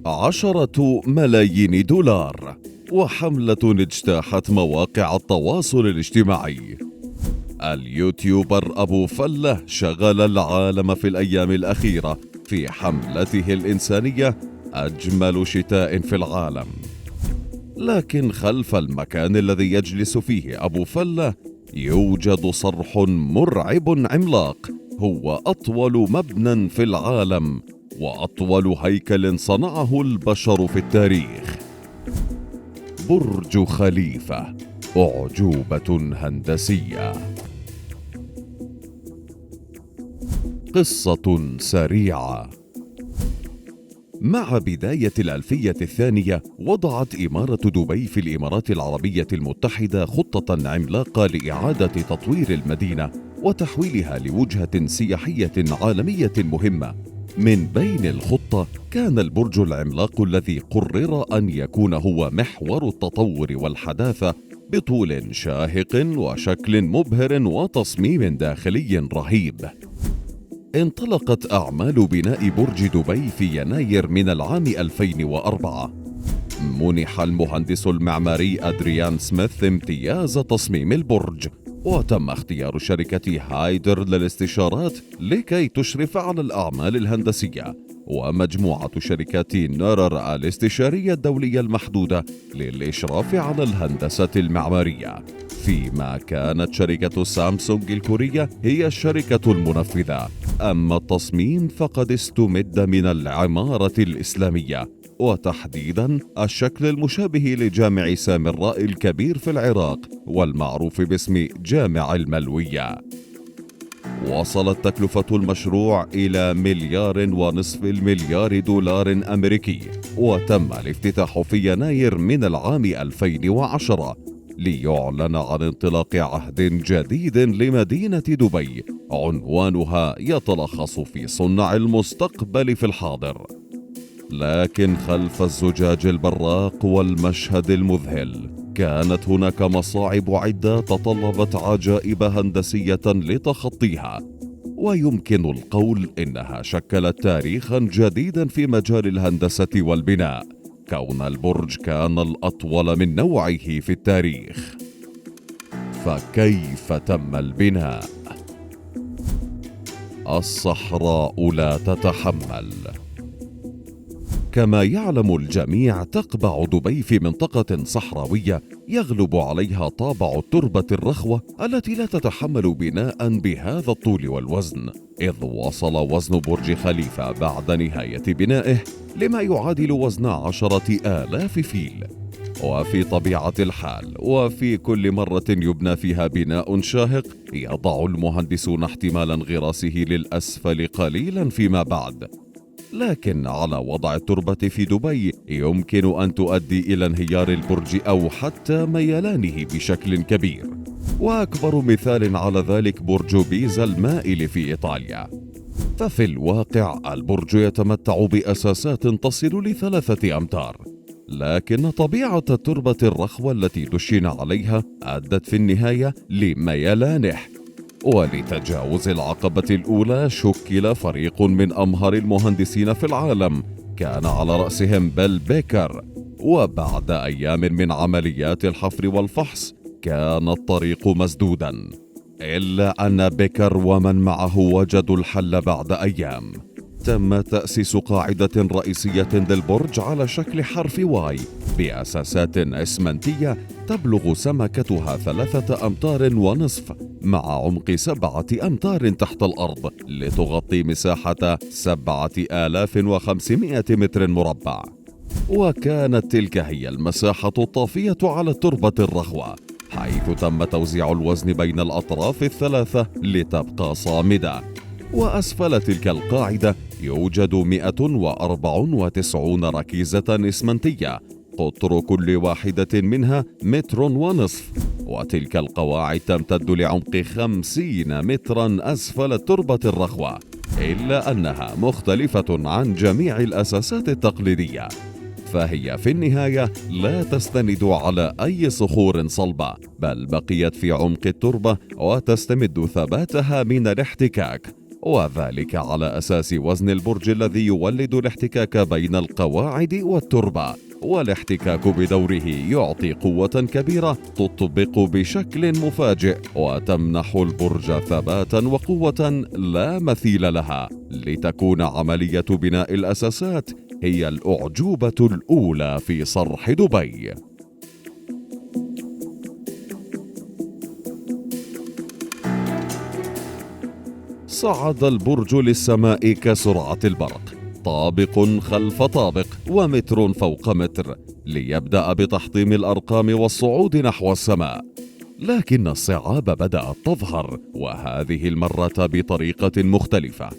10 ملايين دولار، وحملة اجتاحت مواقع التواصل الاجتماعي. اليوتيوبر أبو فلة شغل العالم في الأيام الأخيرة في حملته الإنسانية أجمل شتاء في العالم. لكن خلف المكان الذي يجلس فيه أبو فلة يوجد صرح مرعب عملاق، هو أطول مبنى في العالم وأطول هيكل صنعه البشر في التاريخ. برج خليفة، أعجوبة هندسية. قصة سريعة. مع بداية الألفية الثانية وضعت إمارة دبي في الإمارات العربية المتحدة خطة عملاقة لإعادة تطوير المدينة وتحويلها لوجهة سياحية عالمية مهمة. من بين الخطة كان البرج العملاق الذي قرر أن يكون هو محور التطور والحداثة، بطول شاهق وشكل مبهر وتصميم داخلي رهيب. انطلقت أعمال بناء برج دبي في يناير من العام 2004. منح المهندس المعماري أدريان سميث امتياز تصميم البرج، وتم اختيار شركة هايدر للاستشارات لكي تشرف على الأعمال الهندسية، ومجموعة شركات نورر الاستشارية الدولية المحدودة للإشراف على الهندسة المعمارية، فيما كانت شركة سامسونج الكورية هي الشركة المنفذة. أما التصميم فقد استمد من العمارة الإسلامية، وتحديدا الشكل المشابه لجامع سامراء الكبير في العراق والمعروف باسم جامع الملوية. وصلت تكلفة المشروع إلى 1.5 مليار دولار أمريكي، وتم الافتتاح في يناير من العام 2010 ليعلن عن انطلاق عهد جديد لمدينة دبي عنوانها يتلخص في صنع المستقبل في الحاضر. لكن خلف الزجاج البراق والمشهد المذهل كانت هناك مصاعب عدة تطلبت عجائب هندسية لتخطيها، ويمكن القول إنها شكلت تاريخا جديدا في مجال الهندسة والبناء، كون البرج كان الأطول من نوعه في التاريخ. فكيف تم البناء؟ الصحراء لا تتحمل. كما يعلم الجميع تقبع دبي في منطقة صحراوية يغلب عليها طابع التربة الرخوة التي لا تتحمل بناء بهذا الطول والوزن، إذ وصل وزن برج خليفة بعد نهاية بنائه لما يعادل وزن 10,000 فيل. وفي طبيعة الحال وفي كل مرة يبنى فيها بناء شاهق يضع المهندسون احتمالا غراسه للأسفل قليلا فيما بعد، لكن على وضع التربة في دبي يمكن أن تؤدي إلى انهيار البرج أو حتى ميلانه بشكل كبير. وأكبر مثال على ذلك برج بيزا المائل في إيطاليا. ففي الواقع البرج يتمتع بأساسات تصل ل3 أمتار، لكن طبيعة التربة الرخوة التي دشن عليها أدت في النهاية لميلانه. ولتجاوز العقبة الأولى شكل فريق من أمهر المهندسين في العالم كان على رأسهم بيل بيكر، وبعد أيام من عمليات الحفر والفحص كان الطريق مسدودا، إلا أن بيكر ومن معه وجدوا الحل بعد أيام. تم تأسيس قاعدة رئيسية للبرج على شكل حرف واي بأساسات إسمنتية تبلغ سمكتها 3.5 أمتار مع عمق 7 أمتار تحت الأرض، لتغطي مساحة 7,500 متر مربع. وكانت تلك هي المساحة الطافية على التربة الرخوة، حيث تم توزيع الوزن بين الأطراف الثلاثة لتبقى صامدة. وأسفل تلك القاعدة يوجد 194 ركيزة إسمنتية قطر كل واحدة منها 1.5 متر، وتلك القواعد تمتد لعمق 50 مترا أسفل التربة الرخوة، إلا أنها مختلفة عن جميع الأساسات التقليدية، فهي في النهاية لا تستند على أي صخور صلبة، بل بقيت في عمق التربة وتستمد ثباتها من الاحتكاك. وذلك على أساس وزن البرج الذي يولد الاحتكاك بين القواعد والتربة، والاحتكاك بدوره يعطي قوة كبيرة تطبق بشكل مفاجئ وتمنح البرج ثباتا وقوة لا مثيل لها، لتكون عملية بناء الأساسات هي الأعجوبة الأولى في صرح دبي. صعد البرج للسماء كسرعة البرق، طابق خلف طابق ومتر فوق متر، ليبدأ بتحطيم الأرقام والصعود نحو السماء. لكن الصعاب بدأت تظهر، وهذه المرة بطريقة مختلفة.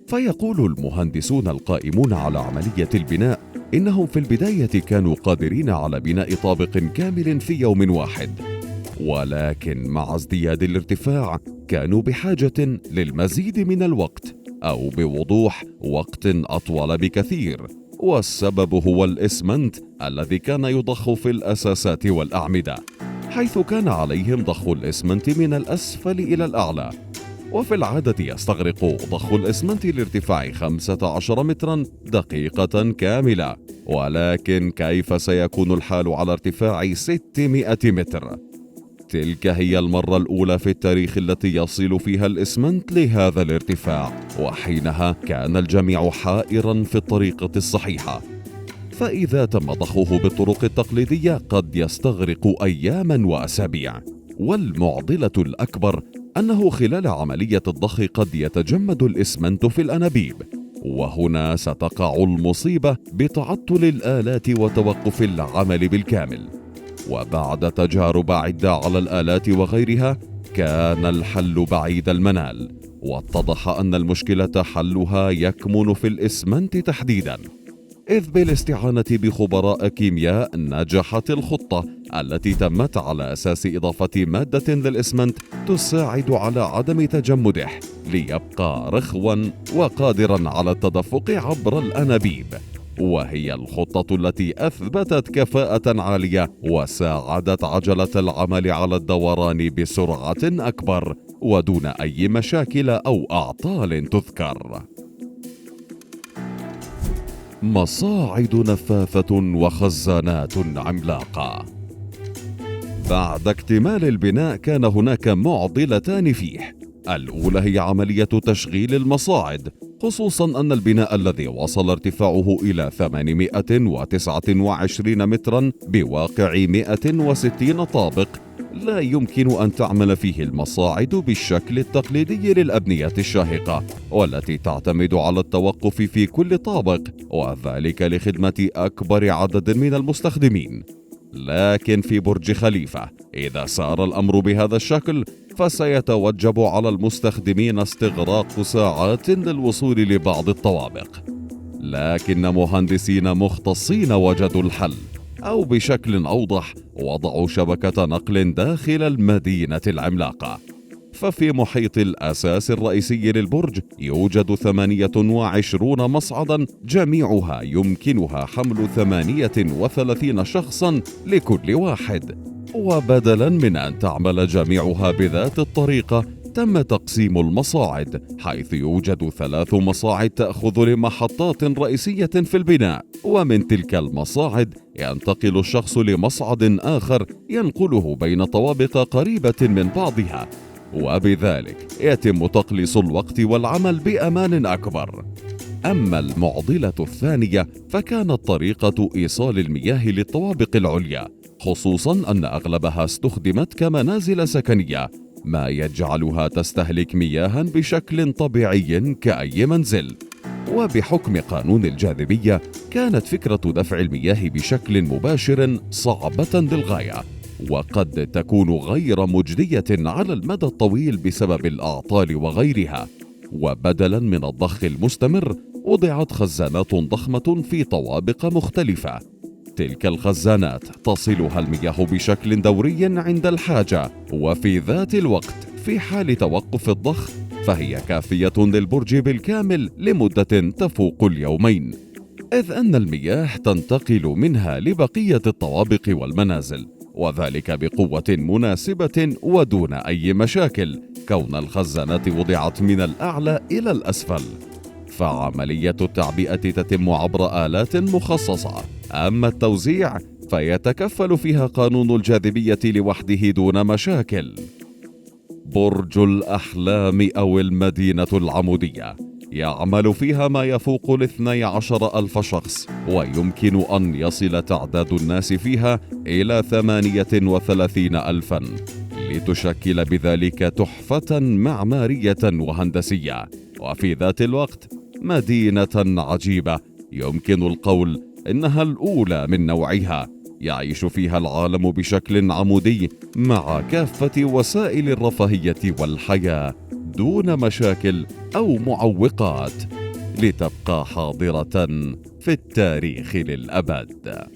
فيقول المهندسون القائمون على عملية البناء إنهم في البداية كانوا قادرين على بناء طابق كامل في يوم واحد، ولكن مع ازدياد الارتفاع كانوا بحاجة للمزيد من الوقت، أو بوضوح وقت أطول بكثير، والسبب هو الإسمنت الذي كان يضخ في الأساسات والأعمدة، حيث كان عليهم ضخ الإسمنت من الأسفل إلى الأعلى. وفي العادة يستغرق ضخ الإسمنت لارتفاع 15 مترا دقيقة كاملة، ولكن كيف سيكون الحال على ارتفاع 600 متر؟ تلك هي المرة الأولى في التاريخ التي يصل فيها الإسمنت لهذا الارتفاع، وحينها كان الجميع حائرا في الطريقة الصحيحة. فإذا تم ضخه بالطرق التقليدية قد يستغرق أياما وأسابيع، والمعضلة الأكبر أنه خلال عملية الضخ قد يتجمد الإسمنت في الأنابيب، وهنا ستقع المصيبة بتعطل الآلات وتوقف العمل بالكامل. وبعد تجارب عدة على الآلات وغيرها كان الحل بعيد المنال، واتضح أن المشكلة حلها يكمن في الإسمنت تحديدا، إذ بالاستعانة بخبراء كيمياء نجحت الخطة التي تمت على أساس إضافة مادة للإسمنت تساعد على عدم تجمده ليبقى رخوا وقادرا على التدفق عبر الأنابيب، وهي الخطة التي أثبتت كفاءة عالية وساعدت عجلة العمل على الدوران بسرعة أكبر ودون أي مشاكل أو أعطال تذكر. مصاعد نفاثة وخزانات عملاقة. بعد اكتمال البناء كان هناك معضلتان فيه. الأولى هي عملية تشغيل المصاعد، خصوصا أن البناء الذي وصل ارتفاعه إلى 829 مترا بواقع 160 طابق لا يمكن أن تعمل فيه المصاعد بالشكل التقليدي للأبنية الشاهقة، والتي تعتمد على التوقف في كل طابق، وذلك لخدمة أكبر عدد من المستخدمين. لكن في برج خليفة إذا سار الأمر بهذا الشكل فسيتوجب على المستخدمين استغراق ساعات للوصول لبعض الطوابق. لكن مهندسين مختصين وجدوا الحل، أو بشكل أوضح وضعوا شبكة نقل داخل المدينة العملاقة. ففي محيط الأساس الرئيسي للبرج يوجد 28 مصعدا جميعها يمكنها حمل 38 شخصا لكل واحد، وبدلا من أن تعمل جميعها بذات الطريقة تم تقسيم المصاعد، حيث يوجد 3 مصاعد تأخذ لمحطات رئيسية في البناء، ومن تلك المصاعد ينتقل الشخص لمصعد آخر ينقله بين طوابق قريبة من بعضها، وبذلك يتم تقليص الوقت والعمل بأمان أكبر. أما المعضلة الثانية فكانت طريقة إيصال المياه للطوابق العليا، خصوصا أن أغلبها استخدمت كمنازل سكنية، ما يجعلها تستهلك مياها بشكل طبيعي كأي منزل. وبحكم قانون الجاذبية كانت فكرة دفع المياه بشكل مباشر صعبة للغاية، وقد تكون غير مجدية على المدى الطويل بسبب الأعطال وغيرها. وبدلا من الضخ المستمر وضعت خزانات ضخمة في طوابق مختلفة، تلك الخزانات تصلها المياه بشكل دوري عند الحاجة، وفي ذات الوقت في حال توقف الضخ فهي كافية للبرج بالكامل لمدة تفوق اليومين، إذ أن المياه تنتقل منها لبقية الطوابق والمنازل، وذلك بقوة مناسبة ودون أي مشاكل، كون الخزانات وضعت من الأعلى إلى الأسفل، فعملية التعبئة تتم عبر آلات مخصصة. أما التوزيع فيتكفل فيها قانون الجاذبية لوحده دون مشاكل. برج الأحلام أو المدينة العمودية يعمل فيها ما يفوق 12,000 شخص، ويمكن أن يصل تعداد الناس فيها إلى 38,000، لتشكل بذلك تحفة معمارية وهندسية، وفي ذات الوقت مدينة عجيبة يمكن القول إنها الأولى من نوعها، يعيش فيها العالم بشكل عمودي مع كافة وسائل الرفاهية والحياة دون مشاكل أو معوقات، لتبقى حاضرة في التاريخ للأبد.